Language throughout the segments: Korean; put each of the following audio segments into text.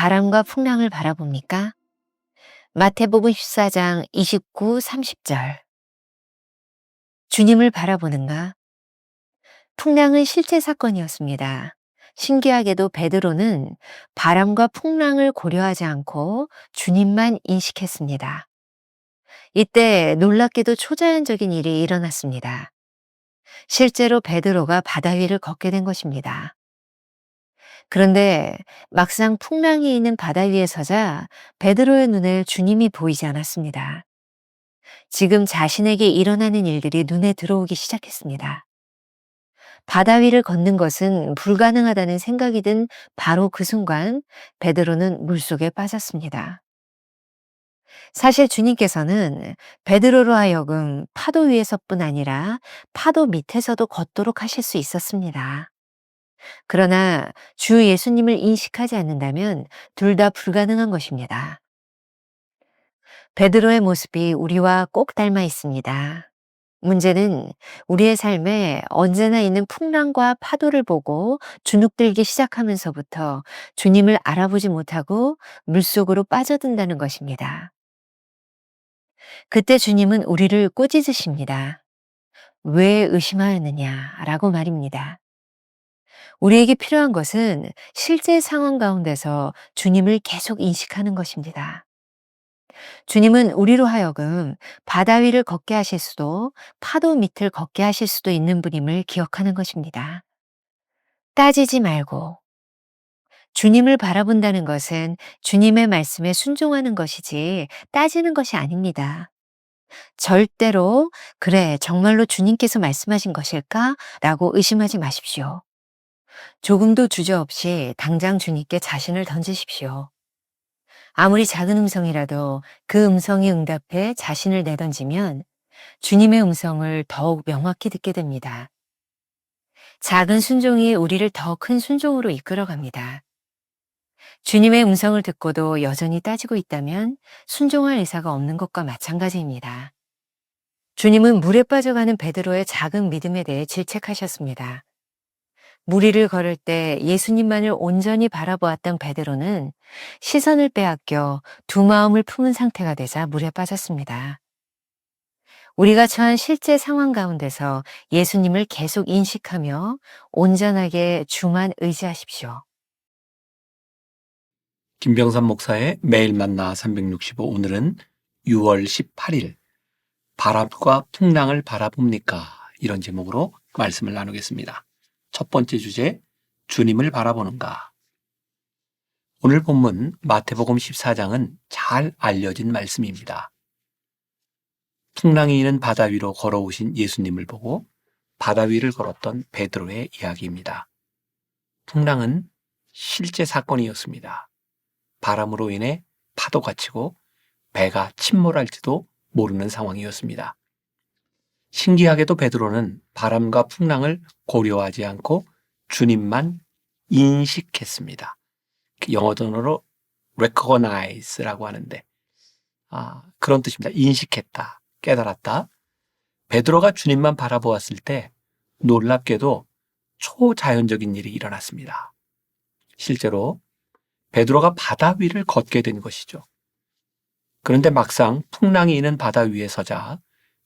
바람과 풍랑을 바라봅니까? 마태복음 14장 29, 30절. 주님을 바라보는가? 풍랑은 실제 사건이었습니다. 신기하게도 베드로는 바람과 풍랑을 고려하지 않고 주님만 인식했습니다. 이때 놀랍게도 초자연적인 일이 일어났습니다. 실제로 베드로가 바다 위를 걷게 된 것입니다. 그런데 막상 풍랑이 있는 바다 위에 서자 베드로의 눈에 주님이 보이지 않았습니다. 지금 자신에게 일어나는 일들이 눈에 들어오기 시작했습니다. 바다 위를 걷는 것은 불가능하다는 생각이 든 바로 그 순간 베드로는 물속에 빠졌습니다. 사실 주님께서는 베드로로 하여금 파도 위에서뿐 아니라 파도 밑에서도 걷도록 하실 수 있었습니다. 그러나 주 예수님을 인식하지 않는다면 둘 다 불가능한 것입니다. 베드로의 모습이 우리와 꼭 닮아 있습니다. 문제는 우리의 삶에 언제나 있는 풍랑과 파도를 보고 주눅들기 시작하면서부터 주님을 알아보지 못하고 물속으로 빠져든다는 것입니다. 그때 주님은 우리를 꾸짖으십니다. 왜 의심하였느냐라고 말입니다. 우리에게 필요한 것은 실제 상황 가운데서 주님을 계속 인식하는 것입니다. 주님은 우리로 하여금 바다 위를 걷게 하실 수도 파도 밑을 걷게 하실 수도 있는 분임을 기억하는 것입니다. 따지지 말고 주님을 바라본다는 것은 주님의 말씀에 순종하는 것이지 따지는 것이 아닙니다. 절대로 그래 정말로 주님께서 말씀하신 것일까? 라고 의심하지 마십시오. 조금도 주저없이 당장 주님께 자신을 던지십시오. 아무리 작은 음성이라도 그 음성에 응답해 자신을 내던지면 주님의 음성을 더욱 명확히 듣게 됩니다. 작은 순종이 우리를 더 큰 순종으로 이끌어갑니다. 주님의 음성을 듣고도 여전히 따지고 있다면 순종할 의사가 없는 것과 마찬가지입니다. 주님은 물에 빠져가는 베드로의 작은 믿음에 대해 질책하셨습니다. 물 위를 걸을 때 예수님만을 온전히 바라보았던 베드로는 시선을 빼앗겨 두 마음을 품은 상태가 되자 물에 빠졌습니다. 우리가 처한 실제 상황 가운데서 예수님을 계속 인식하며 온전하게 주만 의지하십시오. 김병삼 목사의 매일 만나 365, 오늘은 6월 18일 바람과 풍랑을 바라봅니까? 이런 제목으로 말씀을 나누겠습니다. 첫 번째 주제, 주님을 바라보는가? 오늘 본문 마태복음 14장은 잘 알려진 말씀입니다. 풍랑이 있는 바다 위로 걸어오신 예수님을 보고 바다 위를 걸었던 베드로의 이야기입니다. 풍랑은 실제 사건이었습니다. 바람으로 인해 파도가 치고 배가 침몰할지도 모르는 상황이었습니다. 신기하게도 베드로는 바람과 풍랑을 고려하지 않고 주님만 인식했습니다. 영어 단어로 recognize라고 하는데 그런 뜻입니다. 인식했다, 깨달았다. 베드로가 주님만 바라보았을 때 놀랍게도 초자연적인 일이 일어났습니다. 실제로 베드로가 바다 위를 걷게 된 것이죠. 그런데 막상 풍랑이 있는 바다 위에 서자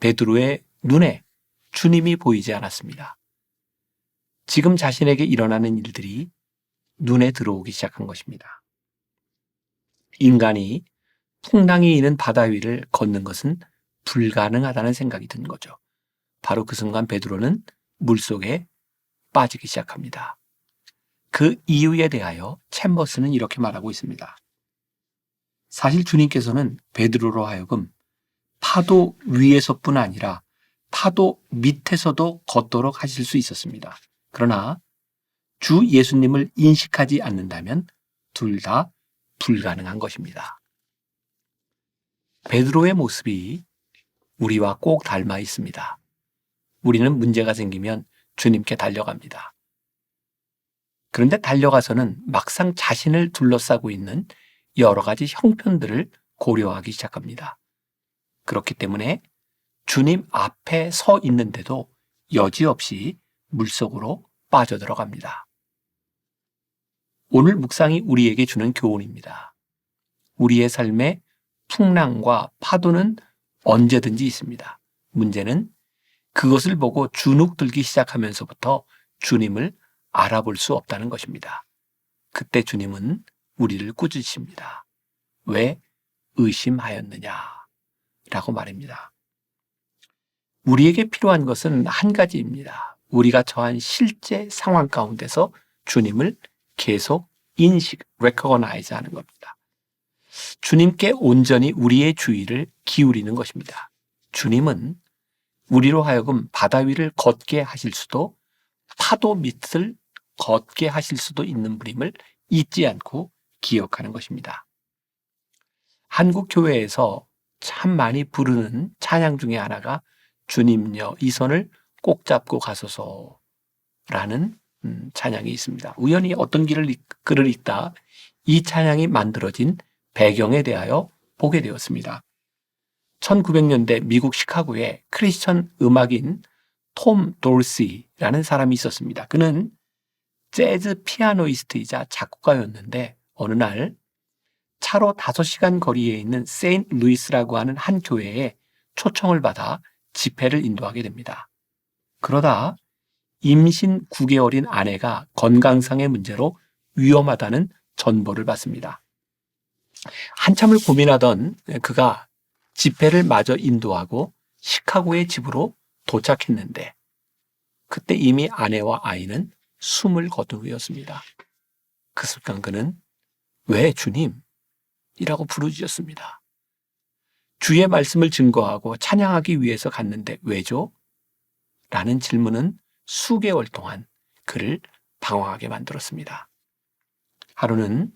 베드로의 눈에 주님이 보이지 않았습니다. 지금 자신에게 일어나는 일들이 눈에 들어오기 시작한 것입니다. 인간이 풍랑이 있는 바다 위를 걷는 것은 불가능하다는 생각이 든 거죠. 바로 그 순간 베드로는 물속에 빠지기 시작합니다. 그 이유에 대하여 챔버스는 이렇게 말하고 있습니다. 사실 주님께서는 베드로로 하여금 파도 위에서뿐 아니라 파도 밑에서도 걷도록 하실 수 있었습니다. 그러나 주 예수님을 인식하지 않는다면 둘 다 불가능한 것입니다. 베드로의 모습이 우리와 꼭 닮아 있습니다. 우리는 문제가 생기면 주님께 달려갑니다. 그런데 달려가서는 막상 자신을 둘러싸고 있는 여러 가지 형편들을 고려하기 시작합니다. 그렇기 때문에 주님 앞에 서 있는데도 여지없이 물속으로 빠져들어갑니다. 오늘 묵상이 우리에게 주는 교훈입니다. 우리의 삶에 풍랑과 파도는 언제든지 있습니다. 문제는 그것을 보고 주눅 들기 시작하면서부터 주님을 알아볼 수 없다는 것입니다. 그때 주님은 우리를 꾸짖으십니다. 왜 의심하였느냐? 라고 말입니다. 우리에게 필요한 것은 한 가지입니다. 우리가 처한 실제 상황 가운데서 주님을 계속 인식, recognize 하는 겁니다. 주님께 온전히 우리의 주의를 기울이는 것입니다. 주님은 우리로 하여금 바다 위를 걷게 하실 수도 파도 밑을 걷게 하실 수도 있는 분임을 잊지 않고 기억하는 것입니다. 한국 교회에서 참 많이 부르는 찬양 중에 하나가 주님여 이 손을 꼭 잡고 가소서라는 찬양이 있습니다. 우연히 어떤 글을 읽다 이 찬양이 만들어진 배경에 대하여 보게 되었습니다. 1900년대 미국 시카고에 크리스천 음악인 톰 돌시라는 사람이 있었습니다. 그는 재즈 피아노이스트이자 작곡가였는데 어느 날 차로 5시간 거리에 있는 세인트 루이스라고 하는 한 교회에 초청을 받아 집회를 인도하게 됩니다. 그러다 임신 9개월인 아내가 건강상의 문제로 위험하다는 전보를 받습니다. 한참을 고민하던 그가 집회를 마저 인도하고 시카고의 집으로 도착했는데 그때 이미 아내와 아이는 숨을 거둔 후였습니다. 그 순간 그는 왜 주님? 이라고 부르짖었습니다. 주의 말씀을 증거하고 찬양하기 위해서 갔는데 왜죠? 라는 질문은 수개월 동안 그를 방황하게 만들었습니다. 하루는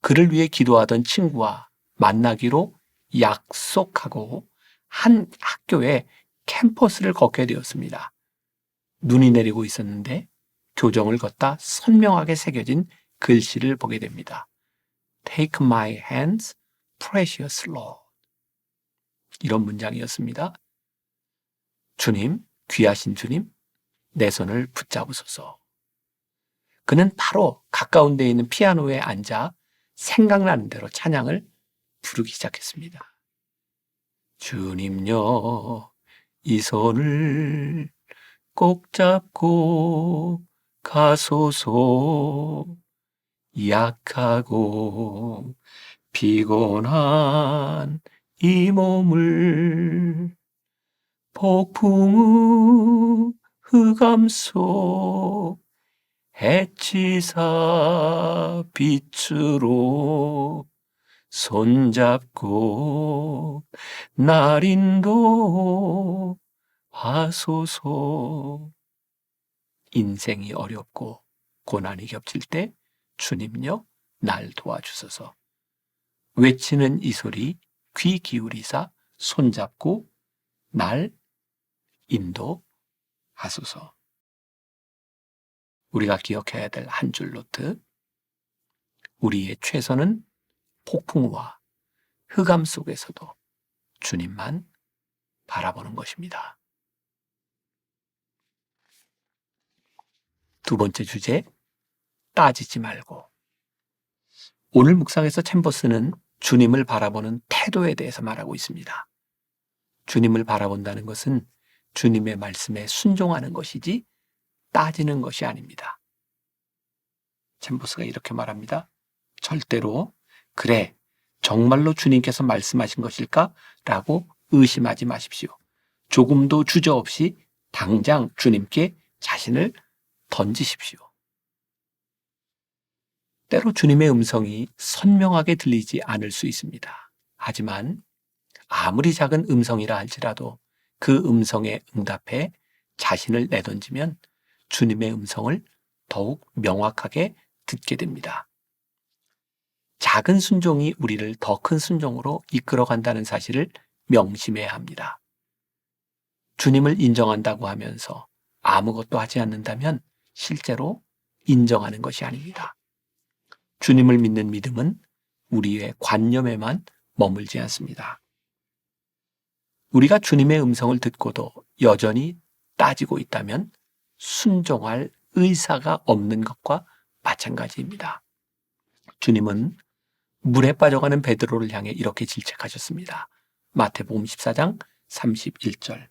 그를 위해 기도하던 친구와 만나기로 약속하고 한 학교의 캠퍼스를 걷게 되었습니다. 눈이 내리고 있었는데 교정을 걷다 선명하게 새겨진 글씨를 보게 됩니다. Take my hands, precious Lord. 이런 문장이었습니다. 주님, 귀하신 주님, 내 손을 붙잡으소서. 그는 바로 가까운 데 있는 피아노에 앉아 생각나는 대로 찬양을 부르기 시작했습니다. 주님여, 이 손을 꼭 잡고 가소서. 약하고 피곤한 이 몸을 폭풍우 흑암 속 해치사 빛으로 손잡고 날 인도하소서. 인생이 어렵고 고난이 겹칠 때 주님요 날 도와주소서. 외치는 이 소리 귀 기울이사 손잡고 날 인도하소서. 우리가 기억해야 될 한 줄 노트. 우리의 최선은 폭풍우와 흑암 속에서도 주님만 바라보는 것입니다. 두 번째 주제, 따지지 말고. 오늘 묵상에서 챔버스는 주님을 바라보는 태도에 대해서 말하고 있습니다. 주님을 바라본다는 것은 주님의 말씀에 순종하는 것이지 따지는 것이 아닙니다. 챔버스가 이렇게 말합니다. 절대로 그래, 정말로 주님께서 말씀하신 것일까? 라고 의심하지 마십시오. 조금도 주저없이 당장 주님께 자신을 던지십시오. 때로 주님의 음성이 선명하게 들리지 않을 수 있습니다. 하지만 아무리 작은 음성이라 할지라도 그 음성에 응답해 자신을 내던지면 주님의 음성을 더욱 명확하게 듣게 됩니다. 작은 순종이 우리를 더 큰 순종으로 이끌어간다는 사실을 명심해야 합니다. 주님을 인정한다고 하면서 아무것도 하지 않는다면 실제로 인정하는 것이 아닙니다. 주님을 믿는 믿음은 우리의 관념에만 머물지 않습니다. 우리가 주님의 음성을 듣고도 여전히 따지고 있다면 순종할 의사가 없는 것과 마찬가지입니다. 주님은 물에 빠져가는 베드로를 향해 이렇게 질책하셨습니다. 마태복음 14장 31절.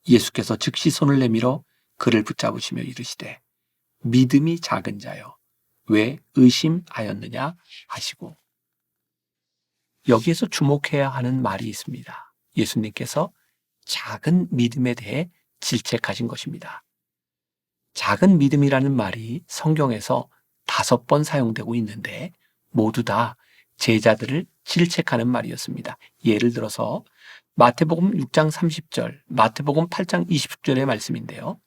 예수께서 즉시 손을 내밀어 그를 붙잡으시며 이르시되 믿음이 작은 자여 왜 의심하였느냐 하시고, 여기에서 주목해야 하는 말이 있습니다. 예수님께서 작은 믿음에 대해 질책하신 것입니다. 작은 믿음이라는 말이 성경에서 5번 사용되고 있는데 모두 다 제자들을 질책하는 말이었습니다. 예를 들어서 마태복음 6장 30절, 마태복음 8장 20절의 말씀인데요.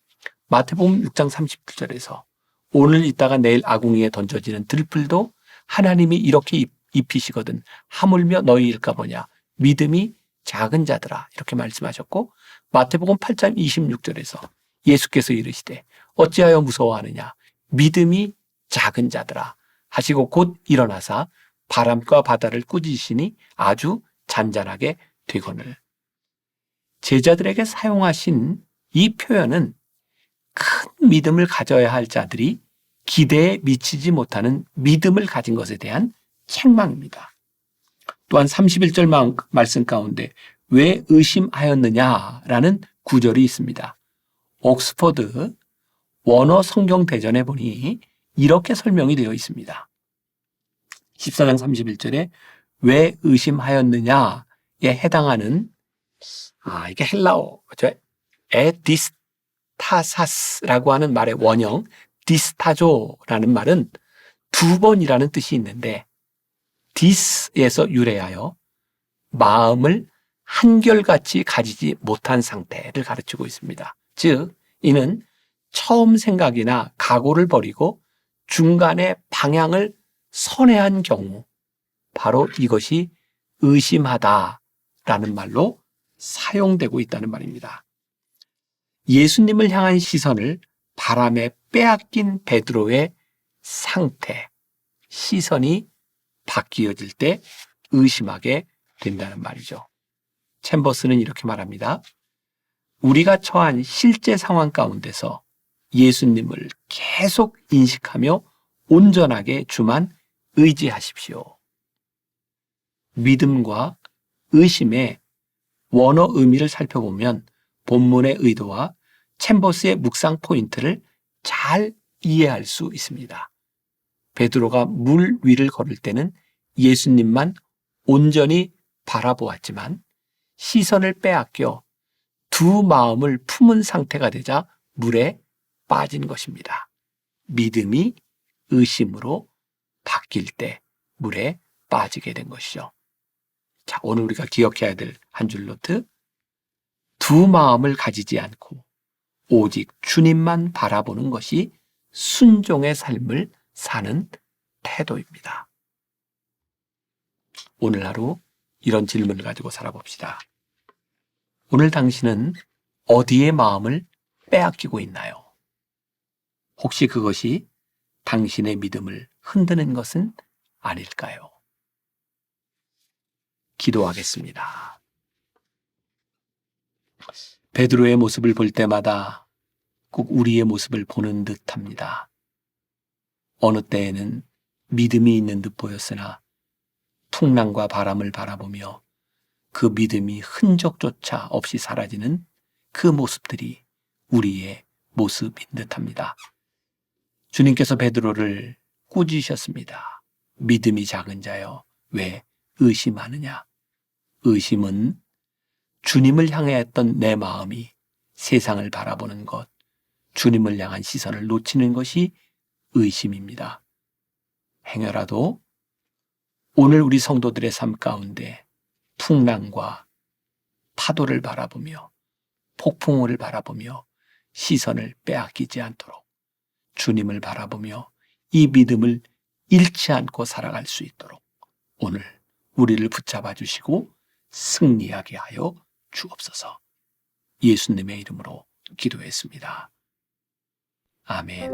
마태복음 6장 30절에서 오늘 있다가 내일 아궁이에 던져지는 들풀도 하나님이 이렇게 입히시거든 하물며 너희일까 보냐 믿음이 작은 자들아 이렇게 말씀하셨고, 마태복음 8장 26절에서 예수께서 이르시되 어찌하여 무서워하느냐 믿음이 작은 자들아 하시고 곧 일어나사 바람과 바다를 꾸짖으시니 아주 잔잔하게 되거늘. 제자들에게 사용하신 이 표현은 큰 믿음을 가져야 할 자들이 기대에 미치지 못하는 믿음을 가진 것에 대한 책망입니다. 또한 31절 말씀 가운데 왜 의심하였느냐라는 구절이 있습니다. 옥스퍼드 원어 성경 대전에 보니 이렇게 설명이 되어 있습니다. 14장 31절에 왜 의심하였느냐에 해당하는 이게 헬라어죠. 에디스타사스라고 하는 말의 원형 디스타조라는 말은 2번이라는 뜻이 있는데, 디스에서 유래하여 마음을 한결같이 가지지 못한 상태를 가르치고 있습니다. 즉 이는 처음 생각이나 각오를 버리고 중간에 방향을 선회한 경우, 바로 이것이 의심하다라는 말로 사용되고 있다는 말입니다. 예수님을 향한 시선을 바람에 빼앗긴 베드로의 상태, 시선이 바뀌어질 때 의심하게 된다는 말이죠. 챔버스는 이렇게 말합니다. 우리가 처한 실제 상황 가운데서 예수님을 계속 인식하며 온전하게 주만 의지하십시오. 믿음과 의심의 원어 의미를 살펴보면 본문의 의도와 챔버스의 묵상 포인트를 잘 이해할 수 있습니다. 베드로가 물 위를 걸을 때는 예수님만 온전히 바라보았지만 시선을 빼앗겨 두 마음을 품은 상태가 되자 물에 빠진 것입니다. 믿음이 의심으로 바뀔 때 물에 빠지게 된 것이죠. 자, 오늘 우리가 기억해야 될 한 줄 노트. 두 마음을 가지지 않고 오직 주님만 바라보는 것이 순종의 삶을 사는 태도입니다. 오늘 하루 이런 질문을 가지고 살아봅시다. 오늘 당신은 어디에 마음을 빼앗기고 있나요? 혹시 그것이 당신의 믿음을 흔드는 것은 아닐까요? 기도하겠습니다. 베드로의 모습을 볼 때마다 꼭 우리의 모습을 보는 듯합니다. 어느 때에는 믿음이 있는 듯 보였으나 풍랑과 바람을 바라보며 그 믿음이 흔적조차 없이 사라지는 그 모습들이 우리의 모습인 듯합니다. 주님께서 베드로를 꾸짖으셨습니다. 믿음이 작은 자여 왜 의심하느냐. 의심은 주님을 향해 했던 내 마음이 세상을 바라보는 것, 주님을 향한 시선을 놓치는 것이 의심입니다. 행여라도 오늘 우리 성도들의 삶 가운데 풍랑과 파도를 바라보며 폭풍우를 바라보며 시선을 빼앗기지 않도록 주님을 바라보며 이 믿음을 잃지 않고 살아갈 수 있도록 오늘 우리를 붙잡아 주시고 승리하게 하여 주옵소서. 예수님의 이름으로 기도했습니다. 아멘.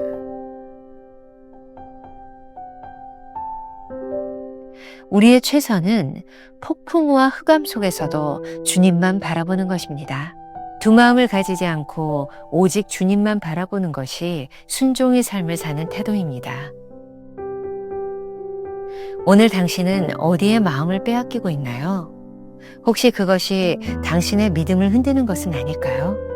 우리의 최선은 폭풍우와 흑암 속에서도 주님만 바라보는 것입니다. 두 마음을 가지지 않고 오직 주님만 바라보는 것이 순종의 삶을 사는 태도입니다. 오늘 당신은 어디에 마음을 빼앗기고 있나요? 혹시 그것이 당신의 믿음을 흔드는 것은 아닐까요?